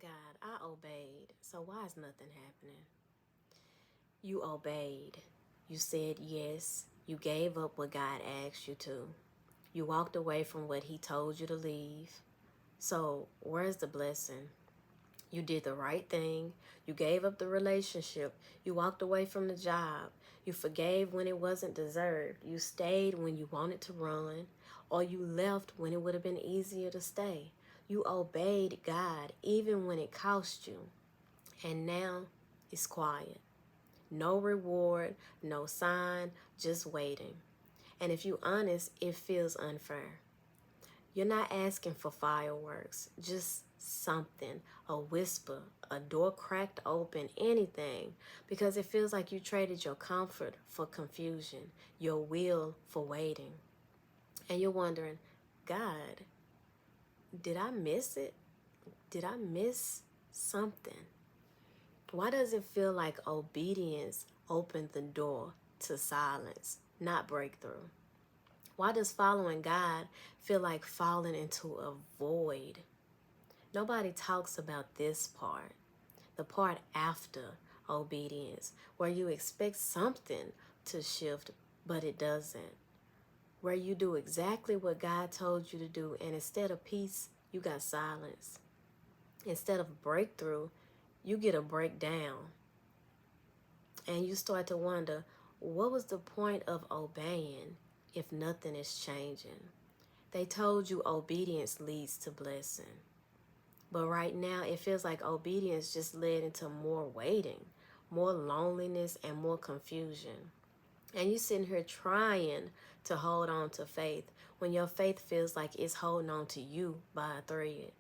God, I obeyed, so why is nothing happening? You obeyed. You said yes. You gave up what God asked you to. You walked away from what He told you to leave. So, where's the blessing? You did the right thing. You gave up the relationship. You walked away from the job. You forgave when it wasn't deserved. You stayed when you wanted to run, or you left when it would have been easier to stay. You obeyed God even when it cost you. And now it's quiet. No reward, no sign, just waiting. And if you're honest, it feels unfair. You're not asking for fireworks, just something, a whisper, a door cracked open, anything, because it feels like you traded your comfort for confusion, your will for waiting. And you're wondering, God, did I miss it? Did I miss something? Why does it feel like obedience opened the door to silence, not breakthrough? Why does following God feel like falling into a void? Nobody talks about this part, the part after obedience, where you expect something to shift, but it doesn't. Where you do exactly what God told you to do, and instead of peace, you got silence. Instead of breakthrough, you get a breakdown. And you start to wonder, what was the point of obeying if nothing is changing? They told you obedience leads to blessing. But right now, it feels like obedience just led into more waiting, more loneliness, and more confusion. And you sitting here trying to hold on to faith when your faith feels like it's holding on to you by a thread.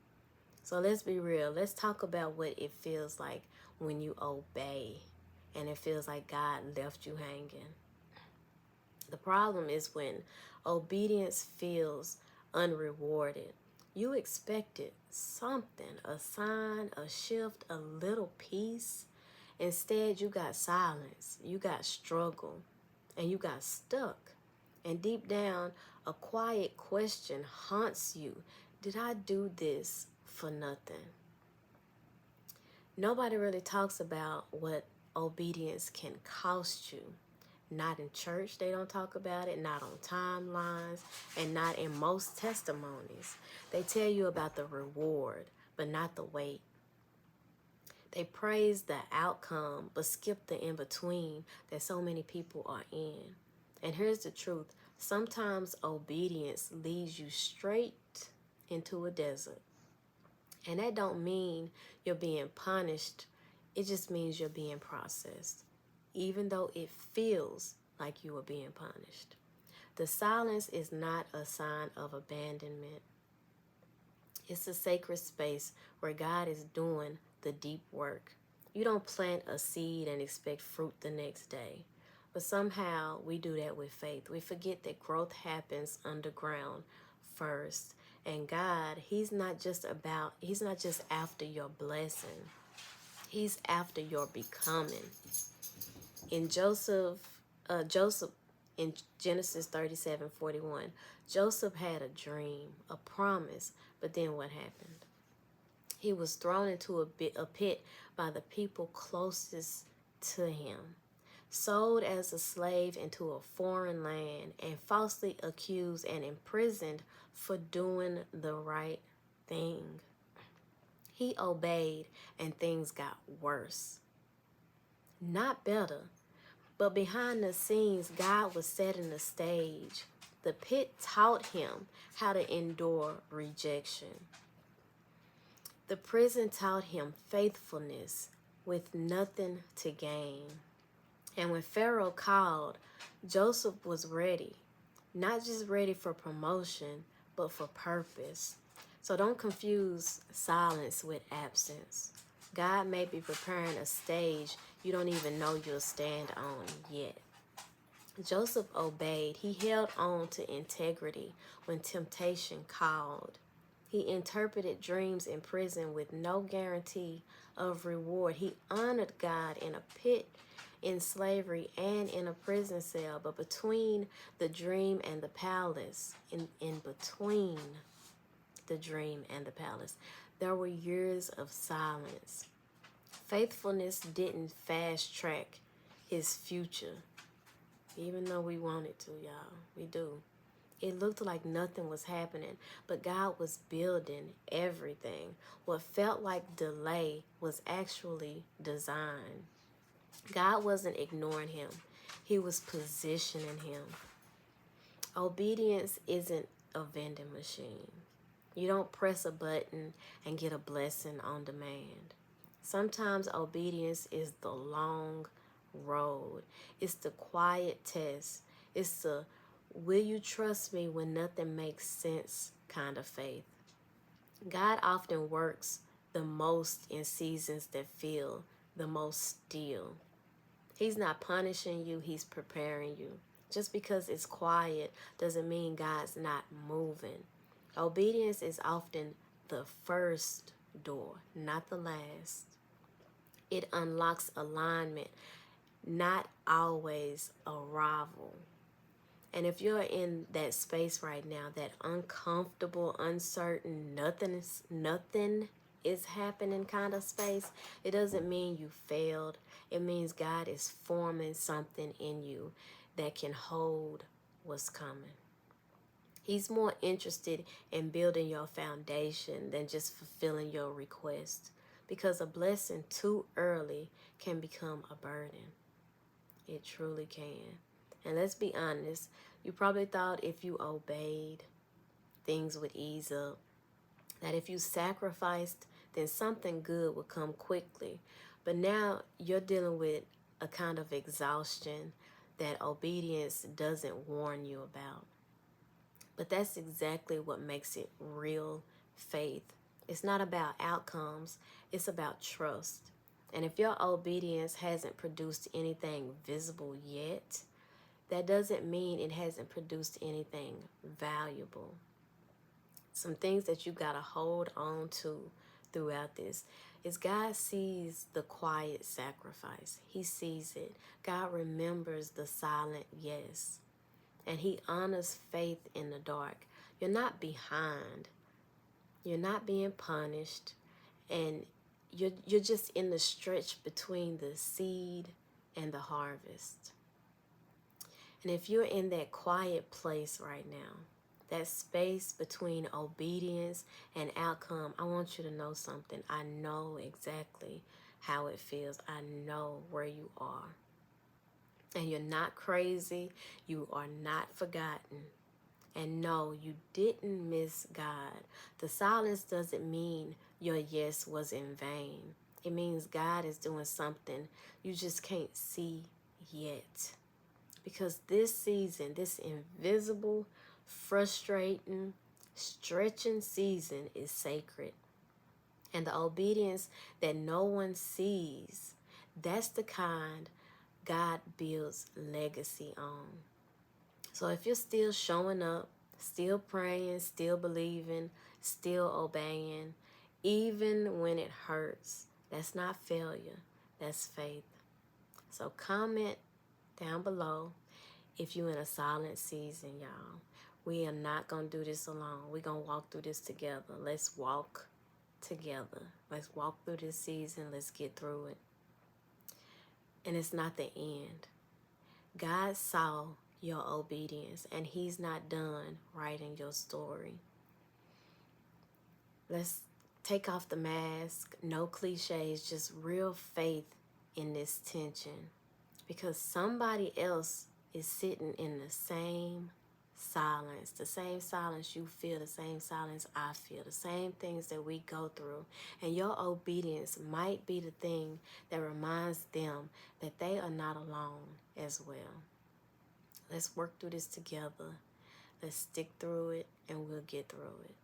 So let's be real. Let's talk about what it feels like when you obey and it feels like God left you hanging. The problem is when obedience feels unrewarded. You expected something, a sign, a shift, a little peace. Instead, you got silence, you got struggle, and you got stuck. And deep down, a quiet question haunts you. Did I do this for nothing? Nobody really talks about what obedience can cost you. Not in church, they don't talk about it, not on timelines, and not in most testimonies. They tell you about the reward, but not the wait. They praise the outcome, but skip the in between that so many people are in. And here's the truth, sometimes obedience leads you straight into a desert. And that don't mean you're being punished, it just means you're being processed, even though it feels like you are being punished. The silence is not a sign of abandonment. It's a sacred space where God is doing the deep work. You don't plant a seed and expect fruit the next day. But somehow we do that with faith. We forget that growth happens underground first. And God, He's not just after your blessing. He's after your becoming. In Joseph in Genesis 37:41, Joseph had a dream, a promise, but then what happened? He was thrown into a pit by the people closest to him, sold as a slave into a foreign land, and falsely accused and imprisoned for doing the right thing. He obeyed and things got worse. Not better, but behind the scenes, God was setting the stage. The pit taught him how to endure rejection. The prison taught him faithfulness with nothing to gain. And when Pharaoh called, Joseph was ready. Not just ready for promotion, but for purpose. So don't confuse silence with absence. God may be preparing a stage you don't even know you'll stand on yet. Joseph obeyed. He held on to integrity when temptation called. He interpreted dreams in prison with no guarantee of reward. He honored God in a pit, in slavery, and in a prison cell. But between the dream and the palace, in between the dream and the palace, There were years of silence. Faithfulness didn't fast track his future, even though we wanted to, y'all. We do. It looked like nothing was happening, but God was building everything. What felt like delay was actually design. God wasn't ignoring him, he was positioning him. Obedience isn't a vending machine. You don't press a button and get a blessing on demand. Sometimes obedience is the long road. It's the quiet test. It's the will you trust me when nothing makes sense kind of faith. God often works the most in seasons that feel the most still. He's not punishing you, he's preparing you. Just because it's quiet doesn't mean God's not moving. Obedience is often the first door, not the last. It unlocks alignment, not always arrival. And if you're in that space right now, that uncomfortable, uncertain, nothing is happening kind of space, it doesn't mean you failed. It means God is forming something in you that can hold what's coming. He's more interested in building your foundation than just fulfilling your request, because a blessing too early can become a burden. It truly can. And let's be honest, you probably thought if you obeyed, things would ease up. That if you sacrificed, then something good would come quickly. But now you're dealing with a kind of exhaustion that obedience doesn't warn you about. But that's exactly what makes it real faith. It's not about outcomes, it's about trust. And if your obedience hasn't produced anything visible yet, that doesn't mean it hasn't produced anything valuable. Some things that you got to hold on to throughout this is God sees the quiet sacrifice. He sees it. God remembers the silent yes. And he honors faith in the dark. You're not behind. You're not being punished. And you're just in the stretch between the seed and the harvest. And if you're in that quiet place right now, that space between obedience and outcome, I want you to know something. I know exactly how it feels. I know where you are. And you're not crazy. You are not forgotten. And no, you didn't miss God. The silence doesn't mean your yes was in vain. It means God is doing something you just can't see yet. Because this season, this invisible, frustrating, stretching season is sacred. And the obedience that no one sees, that's the kind God builds legacy on. So if you're still showing up, still praying, still believing, still obeying, even when it hurts, that's not failure, that's faith. So comment down below if you're in a silent season, y'all. We are not going to do this alone. We're going to walk through this together. Let's walk together. Let's walk through this season. Let's get through it. And it's not the end. God saw your obedience, and he's not done writing your story. Let's take off the mask. No cliches, just real faith in this tension. Because somebody else is sitting in the same silence you feel, the same silence I feel, the same things that we go through. And your obedience might be the thing that reminds them that they are not alone as well. Let's work through this together. Let's stick through it, and we'll get through it.